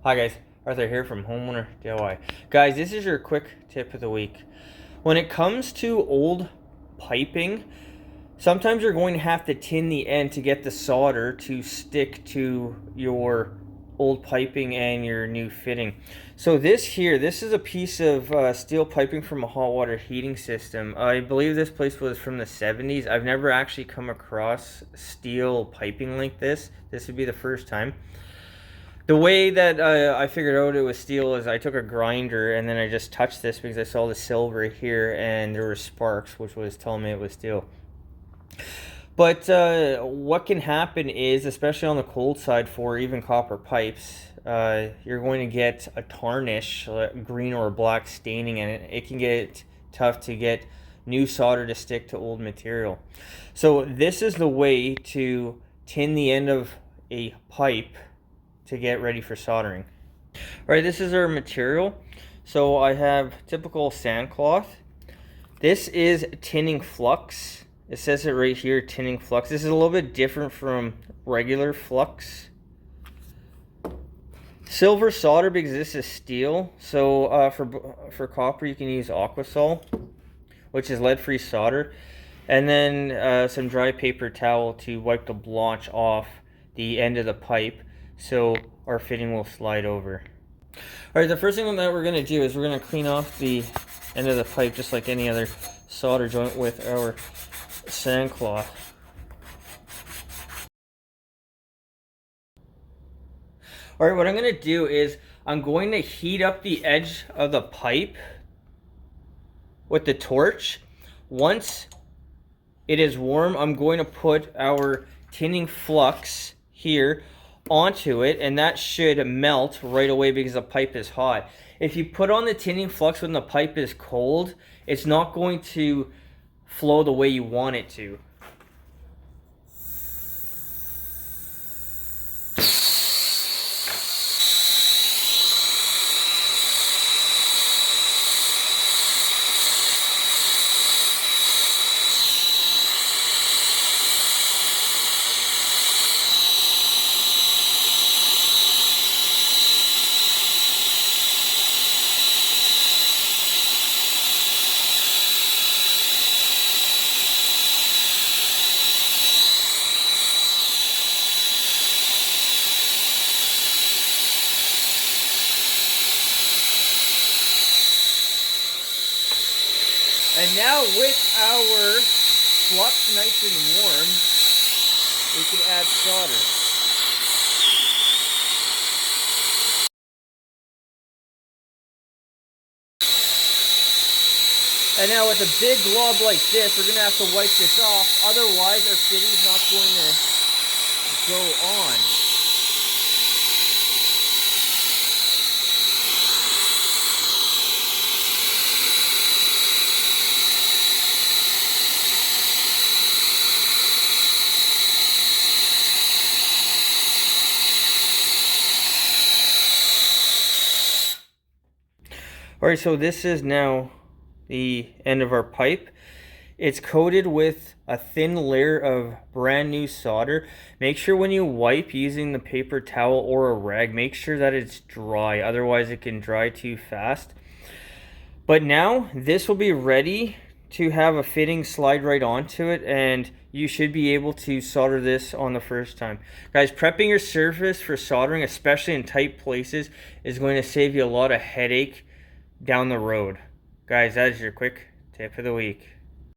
Hi guys, Arthur here from Homeowner DIY. Guys, this is your quick tip of the week. When it comes to old piping, sometimes you're going to have to tin the end to get the solder to stick to your old piping and your new fitting. So this is a piece of steel piping from a hot water heating system. I believe this place was from the 70s. I've never actually come across steel piping like this. This would be the first time. The way that I figured out it was steel is I took a grinder and then I just touched this because I saw the silver here and there were sparks, which was telling me it was steel. But what can happen is, especially on the cold side for even copper pipes, you're going to get a tarnish, green or black staining in it. It can get tough to get new solder to stick to old material. So this is the way to tin the end of a pipe to get ready for soldering. Alright, this is our material. So I have typical sandcloth. This is tinning flux. It says it right here, tinning flux. This is a little bit different from regular flux. Silver solder because this is steel. So for copper you can use Aquasol, which is lead-free solder. And then some dry paper towel to wipe the blotch off the end of the pipe, so our fitting will slide over. Alright, the first thing that we're going to do is we're going to clean off the end of the pipe just like any other solder joint with our sandcloth. Alright, what I'm going to do is I'm going to heat up the edge of the pipe with the torch. Once it is warm, I'm going to put our tinning flux here onto it, and that should melt right away because the pipe is hot. If you put on the tinning flux when the pipe is cold, it's not going to flow the way you want it to. And now with our flux nice and warm, we can add solder. And now with a big glob like this, we're going to have to wipe this off, otherwise our fitting's not going to go on. Alright, so this is now the end of our pipe. It's coated with a thin layer of brand new solder. Make sure when you wipe using the paper towel or a rag, make sure that it's dry, otherwise it can dry too fast. But now this will be ready to have a fitting slide right onto it, and you should be able to solder this on the first time. Guys, prepping your surface for soldering, especially in tight places, is going to save you a lot of headache down the road. Guys, that is your quick tip of the week.